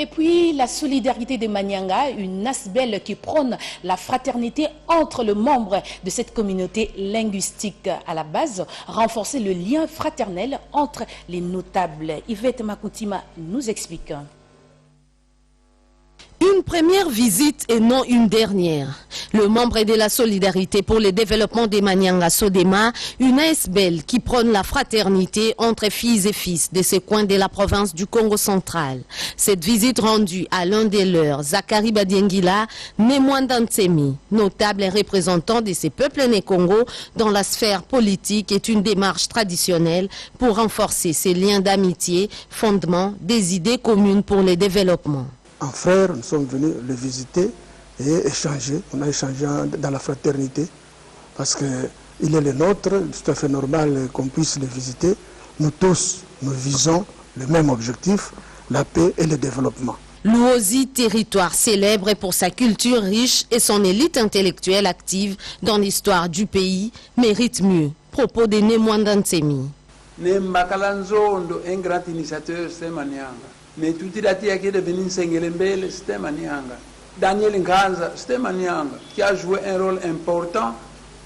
Et puis la solidarité de Manyanga, une asbel qui prône la fraternité entre les membres de cette communauté linguistique. À la base, renforcer le lien fraternel entre les notables. Yvette Makoutima nous explique. Une première visite et non une dernière. Le membre de la solidarité pour le développement des Manyanga Sodema, une ASBL qui prône la fraternité entre filles et fils de ces coins de la province du Congo central. Cette visite rendue à l'un des leurs, Zakari Badiengila, Nemwanda Ntsemi, notable et représentant de ces peuples nés Congo dans la sphère politique, est une démarche traditionnelle pour renforcer ces liens d'amitié, fondement des idées communes pour le développement. En frère, nous sommes venus le visiter et échanger. On a échangé dans la fraternité parce qu'il est le nôtre, c'est tout à fait normal qu'on puisse le visiter. Nous tous, nous visons le même objectif, la paix et le développement. L'Ouosi, territoire célèbre pour sa culture riche et son élite intellectuelle active dans l'histoire du pays, mérite mieux. Propos de Nemwanda Ntsemi. Mbakalanzondo, un grand initiateur, c'est Manyanga. Mais tout il a dit qu'il est devenu Sengelembele, c'était Manyanga. Daniel Nganza, c'était Manyanga, qui a joué un rôle important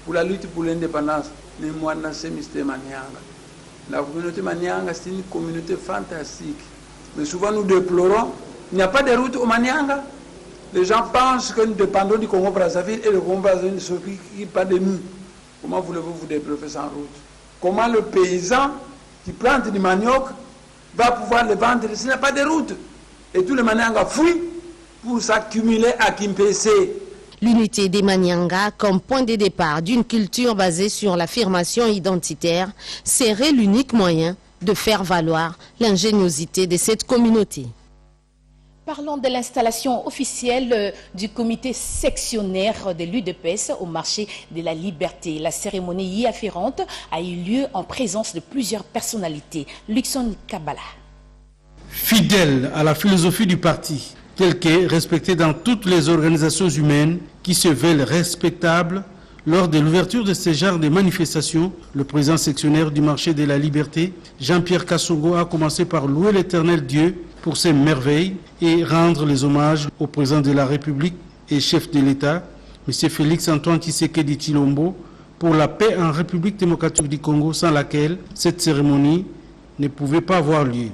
pour la lutte pour l'indépendance. Mais moi, c'était Manyanga. La communauté Manyanga, c'est une communauté fantastique. Mais souvent, nous déplorons, il n'y a pas de route au Manyanga. Les gens pensent que nous dépendons du Congo-Brazzaville et le Congo-Brazzaville ne s'occupe pas de nous. Comment voulez-vous vous développer sans route? Comment le paysan qui plante du manioc va pouvoir le vendre s'il n'y a pas de route? Et tous les Manyanga fuient pour s'accumuler à Kimpese. L'unité des Manyanga, comme point de départ d'une culture basée sur l'affirmation identitaire, serait l'unique moyen de faire valoir l'ingéniosité de cette communauté. Parlons de l'installation officielle du comité sectionnaire de l'UDPS au marché de la Liberté. La cérémonie y afférente a eu lieu en présence de plusieurs personnalités. Luxon Kabbalah. Fidèle à la philosophie du parti, telle qu'est respectée dans toutes les organisations humaines qui se veulent respectables, lors de l'ouverture de ce genre de manifestations, le président sectionnaire du marché de la Liberté, Jean-Pierre Kassongo, a commencé par louer l'éternel Dieu pour ses merveilles et rendre les hommages au président de la République et chef de l'État, M. Félix-Antoine Tshisekedi Tshilombo, pour la paix en République démocratique du Congo, sans laquelle cette cérémonie ne pouvait pas avoir lieu.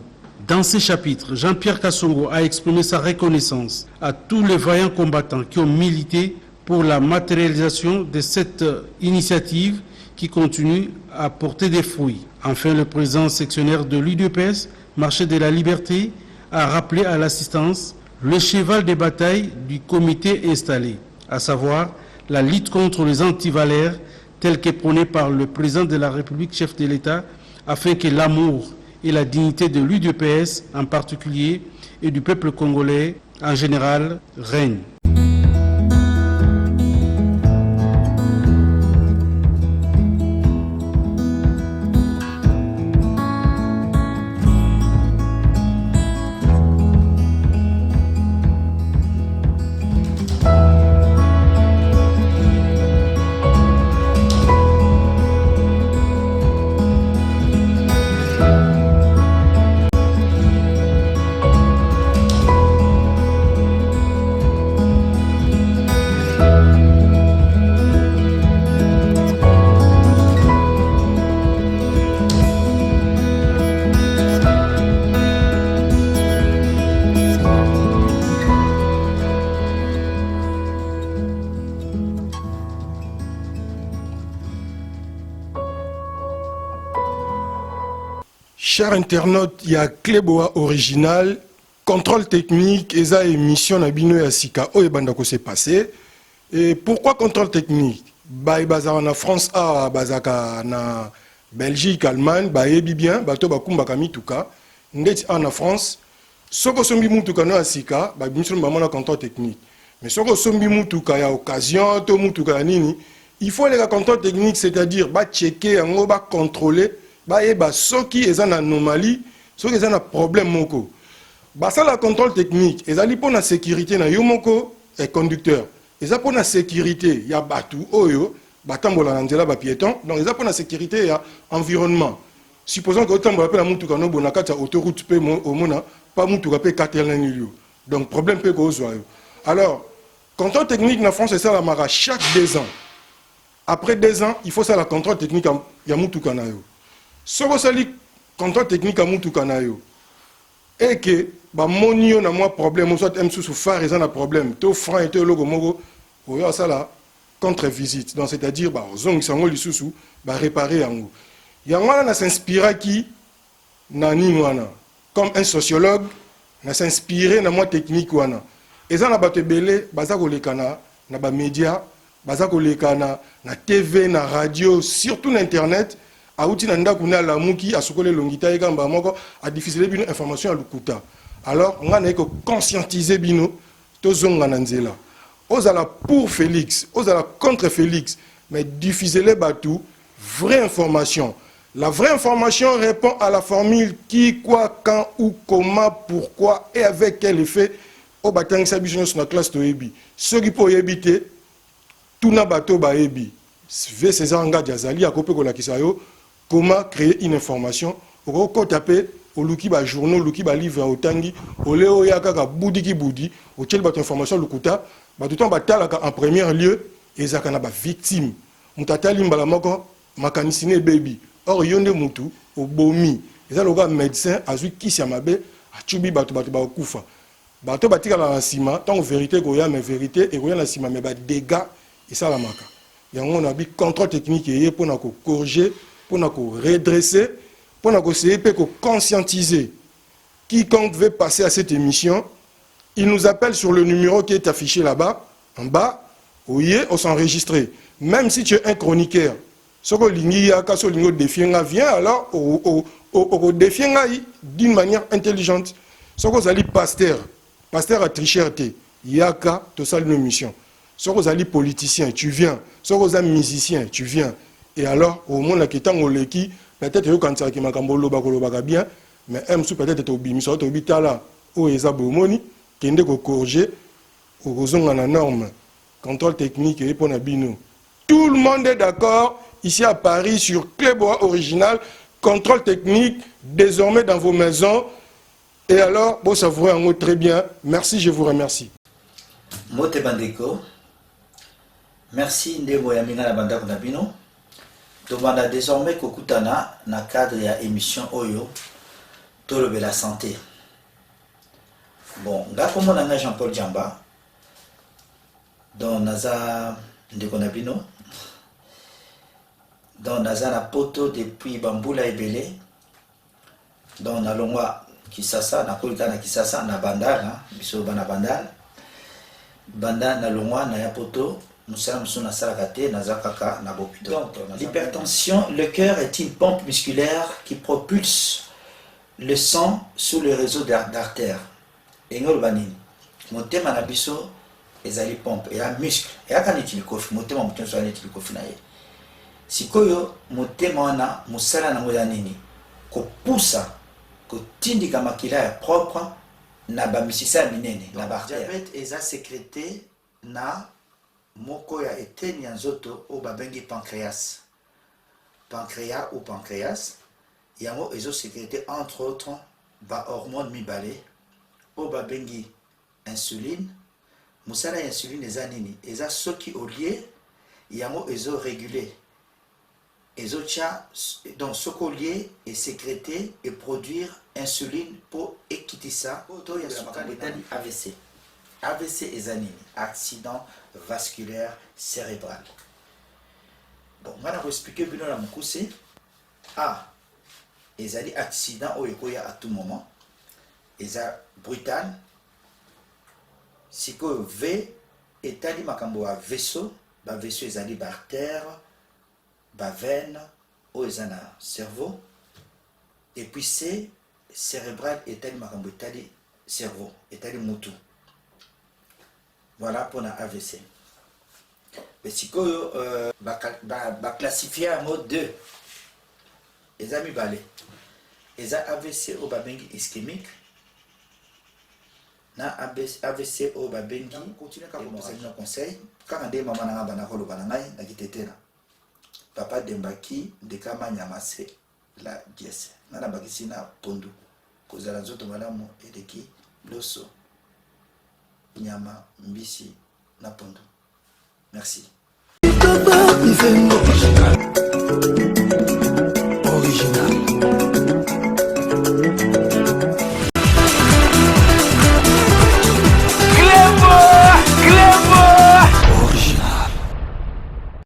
Dans ces chapitres, Jean-Pierre Kassongo a exprimé sa reconnaissance à tous les vaillants combattants qui ont milité pour la matérialisation de cette initiative qui continue à porter des fruits. Enfin, le président sectionnaire de l'UDPS, Marché de la Liberté, a rappelé à l'assistance le cheval de bataille du comité installé, à savoir la lutte contre les antivalaires telle qu'est prônée par le président de la République, chef de l'État, afin que l'amour et la dignité de l'UDPS en particulier et du peuple congolais en général règnent. Chers internautes, il y a Cléboa original, contrôle technique, et ça émission Nabino et Asika, où est-ce s'est passé. Et pourquoi contrôle technique? Bah, en France, bazaka na Belgique, Allemagne, bah, bien, bah, to bakumba kami tuka. Ndeti en France, soko sombi mutuka no Asika, bah, bien sûr, bah, contrôle technique. Mais soko sombi mutuka ya occasion, to mutuka nini, il faut les contrôle technique, c'est-à-dire, bah, checker, bah, contrôler. Bah, soki est en anomalie, soki est un problème moko. ça la contrôle technique ezali pour la sécurité na yomoko et conducteur eza pour la sécurité ya batu oyo batambola na nzela ba piéton donc eza pour la sécurité ya environnement supposons que otambola pe la mutuka no bona kata autoroute pe omona pas mutuka pe katela nilio donc problème pe ko zo. Alors contrôle technique na France c'est ça la mara chaque 2 ans. Après 2 ans, il faut ça la contrôle technique ya mutuka na yo. Soko sali contrôle technique à mutuka na yo. Et que ba monio na moi problème soit msusu phare ils ont un problème. To frein et to logo mogo oyo ça la contre-visite. Donc c'est-à-dire ba zong sango lisusu ba réparer yango. Yango na s'inspira qui na ni wana comme un sociologue na s'inspirer na moi technique wana. Eza na bato belé baza ko lekana na ba média baza ko lekana na TV na radio surtout na internet. Aouti na ndako na lamuki asokole longita egamba moko a diffuser bino information à lukuta. Alors on a que conscientiser bino to zonga na nzela. Ozala pour Félix, ozala contre Félix, mais diffuser les batou vraie information. La vraie information répond à la formule qui, quoi, quand, où, comment, pourquoi et avec quel effet. Au batang sa biso sur la classe to ebi. Ceux qui pour éviter tout na bateau ba ebi. V César Nga Diazali a copé ko la kisayo. Comment créer une information? Au taper au luki ba journaux, luki ba livre au tangi, au léo yaka boudi ki boudi, au tchel bat information lukuta, ba tout temps batalaka en premier lieu et zakana ba victime. Mutatali mbala moko makanisine baby. Or yonde mutu au bomi. Eza loga médecin azui kisi amabe achubi batu ba kufa. Bato batika la sima tant vérité goya mais vérité et goya la sima mais ba dégâts et ça la maka. Yango on a bi contrôle technique et pour na ko corriger pour nous redresser, pour nous essayer de conscientiser. Quiconque veut passer à cette émission, il nous appelle sur le numéro qui est affiché là-bas, en bas, oui, on s'enregistre. Même si tu es un chroniqueur, ce que l'ingénieur vient alors au défier d'une manière intelligente. Ce que vous allez pasteur a triché, yaka, tout ça une mission. Ce que vous allez politicien, tu viens. Ce que vous allez musicien, tu viens. Et alors, au monde qui est en Oleki, peut-être quand ça qui m'a bien, mais peut-être au Bimiso, au Bitala, au Ezabomoni, qui est corrigé, au Rosong en norme, contrôle technique et pour Nabino. Tout le monde est d'accord ici à Paris sur Clébois original, contrôle technique, désormais dans vos maisons. Et alors, bon, ça vous un mot très bien. Merci, je vous remercie. Mote Bandeko, merci Ndebo Yamina la Banda Konabino. Demanda désormais Kokutana na cadre ya émission Oyo Tolobe la santé. Bon, là comme on a Jean-Paul Djamba dans Naza Ndekonabino dans Naza na poto depuis Bamboula et Belé dans na longwa Kisasa na kolika na Kisasa na Bandal biso bana Bandal Banda na longwa na ya poto. Donc, l'hypertension, le cœur est une pompe musculaire qui propulse le sang sous le réseau d'artères. Et nous, mon thème à l'abisso, les pompe et un muscle. Et à quand il coffre, mon thème à mon thème soit il coffre. Si koyo, mon thème à mon sala na modanini, ko poussa, ko tindi kamakila est propre, na bamisisa minene, la barre. Diabète est sécrété na moko ya eteni ya nzoto o babengi pancréas ou pancréas yango ezo sécrété entre autres ba hormone mibale o babengi insuline. Musala ya insuline eza nini eza soki olie yango ezo réguler ezo tia donc soko olie et sécréter et produire insuline pour ekitisa to ya makambo AVC. AVC est un accident vasculaire cérébral. Bon, on va expliquer bien la moukousé. A, ils ont un accident au Ekoya à tout moment. Ils ont brutal. Si que V est allé makambo à vaisseau, ba vaisseau ils ont artère, ba veine, ou ils ont un cerveau. Et puis C, cérébral est allé makambo est allé cerveau, est allé moutou. Voilà pour la AVC. Mais si on va classifier en mode 2, les amis balais. Les AVC au babengi ischémique, na AVC o babengi continue ka kopesa bino conseil kaka nde mama na nga bana koloba na ngai na kitetela papa Dembaki ndeka manyama se la dièse na bakisi na pondu kozala nzoto malamu eleki loso nyama mbisi na pondu. Merci.